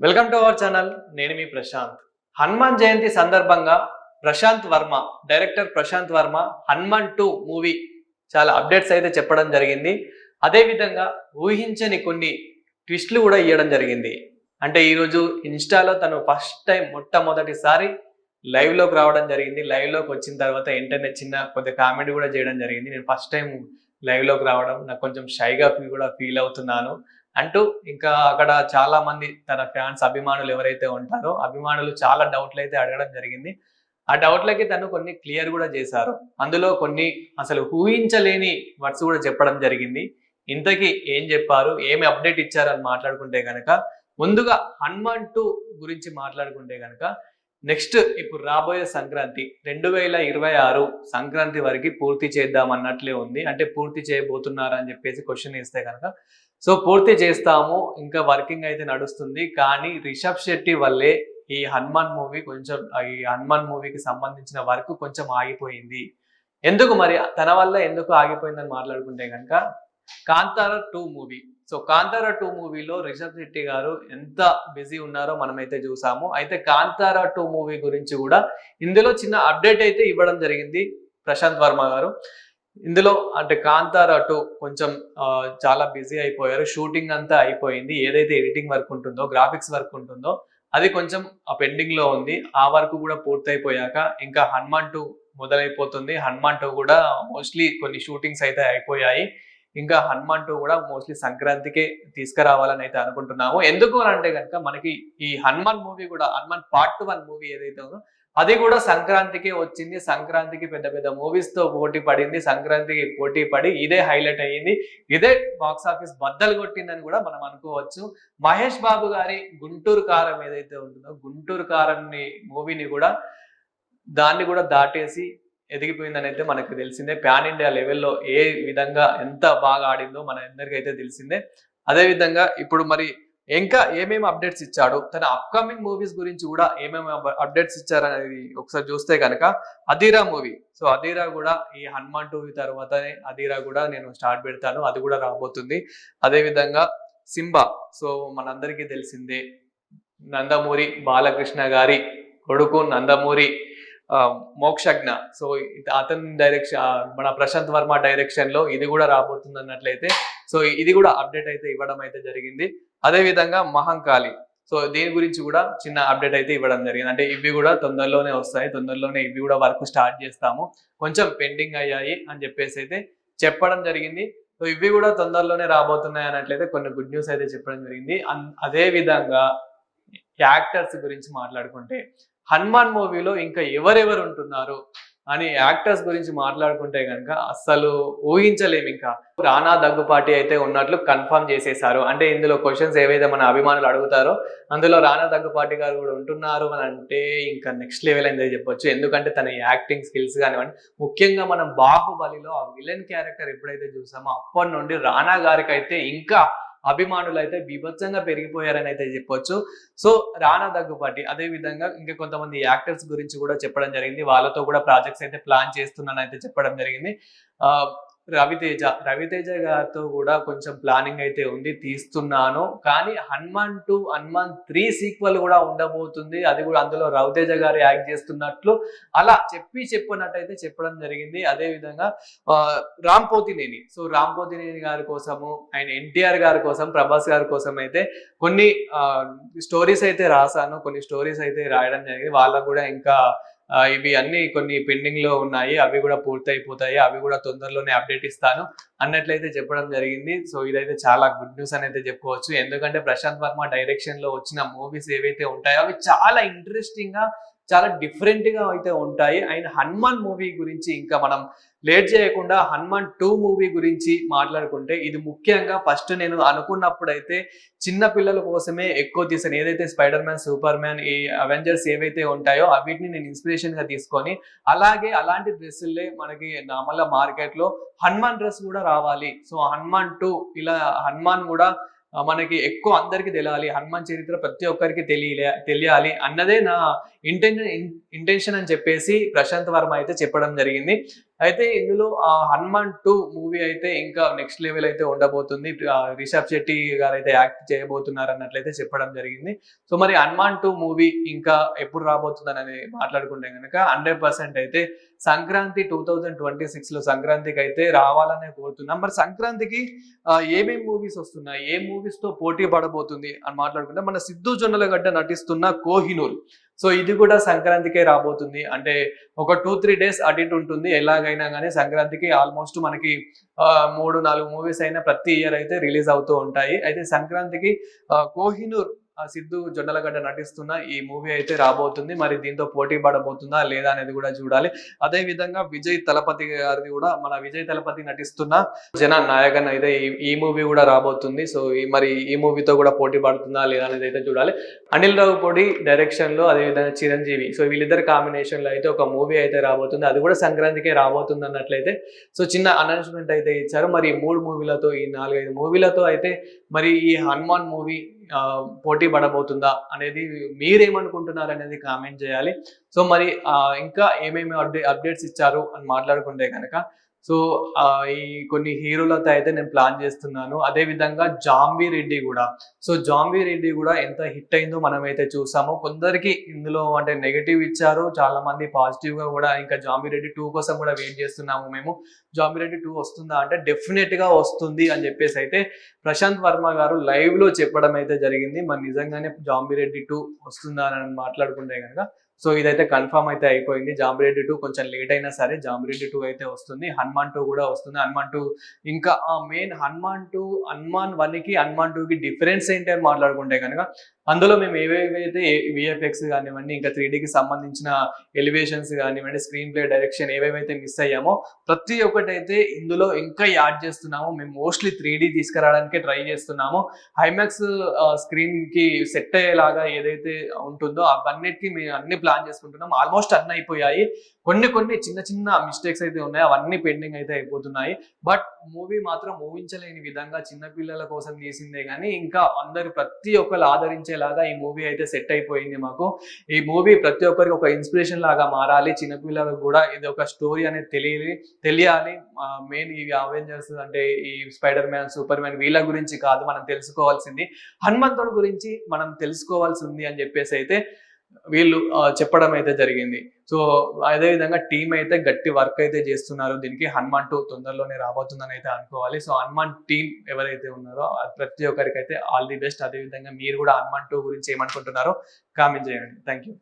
Welcome to our channel. నేను మీ ప్రశాంత్. హనుమాన్ జయంతి సందర్భంగా Prashanth Varma, director Prashanth Varma Hanuman 2 movie చాలా అప్డేట్స్ అయితే చెప్పడం జరిగింది. అదే విధంగా ఊహించని కొన్ని ట్విస్ట్లు కూడా ఇవ్వడం జరిగింది. అంటే ఈరోజు ఇన్స్టాలో తను ఫస్ట్ టైం మొట్టమొదటిసారి లైవ్లోకి రావడం జరిగింది. లైవ్లోకి వచ్చిన తర్వాత వెంటనే చిన్న కొద్దిగా కామెడీ కూడా చేయడం జరిగింది. నేను ఫస్ట్ టైం లైవ్లోకి రావడం నాకు కొంచెం షైగా కూడా ఫీల్ అవుతున్నాను అంటూ ఇంకా అక్కడ చాలా మంది తన ఫ్యాన్స్ అభిమానులు ఎవరైతే ఉంటారో అభిమానులు చాలా డౌట్లు అయితే అడగడం జరిగింది. ఆ డౌట్లకి తను కొన్ని క్లియర్ కూడా చేశారు. అందులో కొన్ని అసలు ఊహించలేని వర్డ్స్ కూడా చెప్పడం జరిగింది. ఇంతకీ ఏం చెప్పారు, ఏమి అప్డేట్ ఇచ్చారని మాట్లాడుకుంటే గనక ముందుగా హనుమాన్ 2 గురించి మాట్లాడుకుంటే గనక నెక్స్ట్ ఇప్పుడు రాబోయే సంక్రాంతి 2026 సంక్రాంతి వరకు పూర్తి చేద్దాం అన్నట్లే ఉంది. అంటే పూర్తి చేయబోతున్నారా అని చెప్పేసి క్వశ్చన్ వేస్తే కనుక సో పూర్తి చేస్తాము, ఇంకా వర్కింగ్ అయితే నడుస్తుంది. కానీ రిషబ్ శెట్టి వల్లే ఈ హనుమాన్ మూవీ కొంచెం ఈ హనుమాన్ మూవీకి సంబంధించిన వర్క్ కొంచెం ఆగిపోయింది. ఎందుకు మరి తన వల్ల ఎందుకు ఆగిపోయిందని మాట్లాడుకుంటే కనుక కాంతారా 2 మూవీ. సో కాంతారా 2 మూవీలో రిషబ్ శెట్టి గారు ఎంత బిజీ ఉన్నారో మనమైతే చూసాము. అయితే కాంతారా 2 మూవీ గురించి కూడా ఇందులో చిన్న అప్డేట్ అయితే ఇవ్వడం జరిగింది ప్రశాంత్ వర్మ గారు. ఇందులో అంటే కాంతారా 2 కొంచెం చాలా బిజీ అయిపోయారు. షూటింగ్ అంతా అయిపోయింది. ఏదైతే ఎడిటింగ్ వర్క్ ఉంటుందో, గ్రాఫిక్స్ వర్క్ ఉంటుందో అది కొంచెం పెండింగ్ లో ఉంది. ఆ వర్క్ కూడా పూర్తయిపోయాక ఇంకా హనుమాన్ 2 మొదలైపోతుంది. హనుమాన్ 2 కూడా మోస్ట్లీ కొన్ని షూటింగ్స్ అయితే అయిపోయాయి. ఇంకా హనుమాన్ 2 కూడా మోస్ట్లీ సంక్రాంతికే తీసుకురావాలని అయితే అనుకుంటున్నాము. ఎందుకు అని అంటే కనుక మనకి ఈ హనుమాన్ మూవీ కూడా హనుమాన్ పార్ట్ 1 మూవీ ఏదైతే ఉందో అది కూడా సంక్రాంతికే వచ్చింది. సంక్రాంతికి పెద్ద పెద్ద మూవీస్ తో పోటీ పడింది. సంక్రాంతికి పోటీ పడి ఇదే హైలైట్ అయ్యింది. ఇదే బాక్స్ ఆఫీస్ బద్దలు కొట్టిందని కూడా మనం అనుకోవచ్చు. మహేష్ బాబు గారి గుంటూరు కారం ఏదైతే ఉంటుందో గుంటూరు కారం మూవీని కూడా దాన్ని కూడా దాటేసి ఎదిగిపోయిందని అయితే మనకు తెలిసిందే. పాన్ ఇండియా లెవెల్లో ఏ విధంగా ఎంత బాగా ఆడిందో మన అందరికైతే తెలిసిందే. అదే విధంగా ఇప్పుడు మరి ఇంకా ఏమేమి అప్డేట్స్ ఇచ్చాడు, తన అప్కమింగ్ మూవీస్ గురించి కూడా ఏమేమి అప్డేట్స్ ఇచ్చారనేది ఒకసారి చూస్తే కనుక అధీరా మూవీ. సో అధీరా కూడా ఈ హనుమాన్ 2 తర్వాతనే అధీరా కూడా నేను స్టార్ట్ పెడతాను, అది కూడా రాబోతుంది. అదే విధంగా సింబా. సో మనందరికీ తెలిసిందే నందమూరి బాలకృష్ణ గారి కొడుకు నందమూరి మోక్షజ్ఞ. సో అతని డైరెక్షన్ మన ప్రశాంత్ వర్మ డైరెక్షన్ లో ఇది కూడా రాబోతుంది అన్నట్లయితే సో ఇది కూడా అప్డేట్ అయితే ఇవ్వడం అయితే జరిగింది. అదే విధంగా మహంకాళి. సో దీని గురించి కూడా చిన్న అప్డేట్ అయితే ఇవ్వడం జరిగింది. అంటే ఇవి కూడా తొందరలోనే వస్తాయి, తొందరలోనే ఇవి కూడా వర్క్ స్టార్ట్ చేస్తాము, కొంచెం పెండింగ్ అయ్యాయి అని చెప్పేసి అయితే చెప్పడం జరిగింది. సో ఇవి కూడా తొందరలోనే రాబోతున్నాయి అన్నట్లయితే కొన్ని గుడ్ న్యూస్ అయితే చెప్పడం జరిగింది. అదే విధంగా యాక్టర్స్ గురించి మాట్లాడుకుంటే హనుమాన్ మూవీలో ఇంకా ఎవరెవరు ఉంటున్నారు అని యాక్టర్స్ గురించి మాట్లాడుకుంటే కనుక అస్సలు ఊహించలేము. ఇంకా రానా దగ్గుపాటి అయితే ఉన్నట్లు కన్ఫర్మ్ చేసేసారు. అంటే ఇందులో క్వశ్చన్స్ ఏవైతే మన అభిమానులు అడుగుతారో అందులో రానా దగ్గుపాటి గారు కూడా ఉంటున్నారు అని అంటే ఇంకా నెక్స్ట్ లెవెల్ అనేది చెప్పొచ్చు. ఎందుకంటే తన యాక్టింగ్ స్కిల్స్ కానివ్వండి, ముఖ్యంగా మనం బాహుబలిలో ఆ విలన్ క్యారెక్టర్ ఎప్పుడైతే చూసామో అప్పటి నుండి రానా గారికి అయితే ఇంకా అభిమానులు అయితే బీభత్సంగా పెరిగిపోయారని అయితే చెప్పొచ్చు. సో రానా దగ్గుపాటి అదే విధంగా ఇంకా కొంతమంది యాక్టర్స్ గురించి కూడా చెప్పడం జరిగింది. వాళ్ళతో కూడా ప్రాజెక్ట్స్ అయితే ప్లాన్ చేస్తున్నానని అయితే చెప్పడం జరిగింది. రవితేజ గారితో కూడా కొంచెం ప్లానింగ్ అయితే ఉంది, తీస్తున్నాను. కానీ హనుమాన్ 2 హనుమాన్ 3 సీక్వెల్ కూడా ఉండబోతుంది. అది కూడా అందులో రవితేజ గారు యాక్ట్ చేస్తున్నట్లు అలా చెప్పినట్టు అయితే చెప్పడం జరిగింది. అదే విధంగా రామ్ పోతినేని. సో రామ్ పోతినేని గారి కోసము, ఆయన ఎన్టీఆర్ గారి కోసం, ప్రభాస్ గారి కోసం అయితే కొన్ని స్టోరీస్ అయితే రాశాను, కొన్ని స్టోరీస్ అయితే రాయడం జరిగింది. వాళ్ళకు కూడా ఇంకా ఇవి అన్ని కొన్ని పెండింగ్ లో ఉన్నాయి, అవి కూడా పూర్తయిపోతాయి, అవి కూడా తొందరలోనే అప్డేట్ ఇస్తాను అన్నట్లయితే చెప్పడం జరిగింది. సో ఇదైతే చాలా గుడ్ న్యూస్ అని అయితే చెప్పుకోవచ్చు. ఎందుకంటే ప్రశాంత్ వర్మ డైరెక్షన్ లో వచ్చిన మూవీస్ ఏవైతే ఉంటాయో అవి చాలా ఇంట్రెస్టింగ్ గా, చాలా డిఫరెంట్ గా అయితే ఉంటాయి. అండ్ హనుమాన్ మూవీ గురించి ఇంకా మనం లేట్ చేయకుండా హనుమాన్ 2 మూవీ గురించి మాట్లాడుకుంటే ఇది ముఖ్యంగా ఫస్ట్ నేను అనుకున్నప్పుడైతే చిన్న పిల్లల కోసమే ఎక్కువ తీసాను. ఏదైతే స్పైడర్ మ్యాన్, సూపర్ మ్యాన్, ఈ అవెంజర్స్ ఏవైతే ఉంటాయో వీటిని నేను ఇన్స్పిరేషన్ గా తీసుకొని అలాంటి డ్రెస్సులే మనకి నార్మల్గా మార్కెట్ లో హనుమాన్ డ్రెస్ కూడా రావాలి. సో హనుమాన్ 2 ఇలా హనుమాన్ కూడా మనకి ఎక్కువ అందరికి తెలియాలి, హనుమాన్ చరిత్ర ప్రతి ఒక్కరికి తెలియాలి అన్నదే నా ఇంటెన్షన్ అని చెప్పేసి ప్రశాంత్ వర్మ అయితే చెప్పడం జరిగింది. అయితే ఇందులో హనుమాన్ 2 మూవీ అయితే ఇంకా నెక్స్ట్ లెవెల్ అయితే ఉండబోతుంది. రిషబ్ శెట్టి గారైతే యాక్ట్ చేయబోతున్నారు అన్నట్లయితే చెప్పడం జరిగింది. సో మరి హనుమాన్ 2 మూవీ ఇంకా ఎప్పుడు రాబోతుందనని మాట్లాడుకుంటే గనక 100% అయితే సంక్రాంతి 2026లో సంక్రాంతికి అయితే రావాలనే కోరుతున్నాం. మరి సంక్రాంతికి ఏమేం మూవీస్ వస్తున్నాయి? ఏ మూవీస్ తో పోటీ పడబోతుంది అని మాట్లాడుకుంటే మన సిద్ధు జొన్నలగడ్డ నటిస్తున్న కోహినూర్. సో ఇది కూడా సంక్రాంతికే రాబోతుంది. అంటే ఒక 2-3 డేస్ అటు ఇటు ఉంటుంది. ఎలాగైనా గానీ సంక్రాంతికి ఆల్మోస్ట్ మనకి 3, 4 మూవీస్ అయినా ప్రతి ఇయర్ అయితే రిలీజ్ అవుతూ ఉంటాయి. అయితే సంక్రాంతికి కోహినూర్ సిద్ధు జొన్నలగడ్డ నటిస్తున్న ఈ మూవీ అయితే రాబోతుంది. మరి దీంతో పోటీ పడబోతుందా లేదా అనేది కూడా చూడాలి. అదే విధంగా విజయ్ తలపతి గారిది కూడా మన విజయ్ తలపతి నటిస్తున్న జనాన్ నాయకన్ అయితే ఈ మూవీ కూడా రాబోతుంది. సో మరి ఈ మూవీతో కూడా పోటీ పడుతుందా లేదా అనేది అయితే చూడాలి. అనిల్ రావిపూడి డైరెక్షన్ లో అదే విధంగా చిరంజీవి, సో వీళ్ళిద్దరు కాంబినేషన్ లో అయితే ఒక మూవీ అయితే రాబోతుంది. అది కూడా సంక్రాంతికే రాబోతుంది అన్నట్లయితే సో చిన్న అనౌన్స్మెంట్ అయితే ఇచ్చారు. మరి ఈ 3 మూవీలతో ఈ 4-5 మూవీలతో అయితే మరి ఈ హనుమాన్ మూవీ పోటీ పడబోతుందా అనేది మీరేమనుకుంటున్నారు అనేది కామెంట్ చేయాలి. సో మరి ఇంకా ఏమేమి అప్డేట్స్ ఇచ్చారు అని మాట్లాడుకుంటే కనుక సో ఈ కొన్ని హీరోలతో అయితే నేను ప్లాన్ చేస్తున్నాను. అదే విధంగా జాంబీ రెడ్డి కూడా, సో జాంబీ రెడ్డి కూడా ఎంత హిట్ అయిందో మనమైతే చూసాము. కొందరికి ఇందులో అంటే నెగటివ్ ఇచ్చారు, చాలా మంది పాజిటివ్ గా కూడా ఇంకా జాంబీ రెడ్డి 2 కోసం కూడా వెయిట్ చేస్తున్నాము మేము. జాంబీ రెడ్డి 2 వస్తుందా అంటే డెఫినెట్ గా వస్తుంది అని చెప్పేసి అయితే ప్రశాంత్ వర్మ గారు లైవ్ లో చెప్పడం అయితే జరిగింది. మరి నిజంగానే జాంబీ రెడ్డి 2 వస్తుందా అని మాట్లాడుకుంటే కనుక సో ఇదైతే కన్ఫర్మ్ అయితే అయిపోయింది. జాంబిరెడ్డి 2 కొంచెం లేట్ అయినా సరే జాంబిరెడ్డి 2 అయితే వస్తుంది. హనుమాన్ 2 కూడా వస్తుంది. హనుమాన్ 2 ఇంకా మెయిన్ హనుమాన్ 2 హనుమాన్ 1 కి హనుమాన్ 2 కి డిఫరెన్స్ ఏంటి అని మాట్లాడుకుంటే కనుక అందులో మేము ఏవేవైతే విఎఫ్ఎక్స్ కానివ్వండి, ఇంకా 3Dకి సంబంధించిన ఎలివేషన్స్ కానివ్వండి, స్క్రీన్ ప్లే డైరెక్షన్ ఏవేవైతే మిస్ అయ్యామో ప్రతి ఒక్కటైతే ఇందులో ఇంకా యాడ్ చేస్తున్నాము. మేము మోస్ట్లీ 3D తీసుకురావడానికే ట్రై చేస్తున్నాము. ఐమాక్స్ స్క్రీన్ కి సెట్ అయ్యేలాగా ఏదైతే ఉంటుందో అవన్నిటికీ మేము అన్ని ప్లాన్ చేసుకుంటున్నాం. ఆల్మోస్ట్ అన్ని అయిపోయాయి. కొన్ని చిన్న చిన్న మిస్టేక్స్ అయితే ఉన్నాయి, అవన్నీ పెండింగ్ అయితే అయిపోతున్నాయి. బట్ మూవీ మాత్రం ఊహించలేని విధంగా చిన్నపిల్లల కోసం తీసిందే కానీ ఇంకా అందరు ప్రతి ఒక్కరు ఆదరించేలాగా ఈ మూవీ అయితే సెట్ అయిపోయింది మాకు. ఈ మూవీ ప్రతి ఒక్కరికి ఒక ఇన్స్పిరేషన్ లాగా మారాలి. చిన్నపిల్లలకు కూడా ఇది ఒక స్టోరీ అనేది తెలియాలి. మెయిన్ ఈ అవెంజర్స్ అంటే ఈ స్పైడర్ మ్యాన్, సూపర్ మ్యాన్ వీళ్ళ గురించి కాదు మనం తెలుసుకోవాల్సింది, హనుమంతుడి గురించి మనం తెలుసుకోవాల్సి ఉంది అని చెప్పేసి అయితే వీళ్ళు చెప్పడం అయితే జరిగింది. సో అదే విధంగా టీం అయితే గట్టి వర్క్ అయితే చేస్తున్నారు. దీనికి హనుమాన్ 2 తొందరలోనే రాబోతుందని అయితే అనుకోవాలి. సో హనుమాన్ టీం ఎవరైతే ఉన్నారో ప్రతి ఒక్కరికి అయితే ఆల్ ది బెస్ట్. అదే విధంగా మీరు కూడా హనుమాన్ 2 గురించి ఏమనుకుంటున్నారో కామెంట్ చేయండి. Thank you.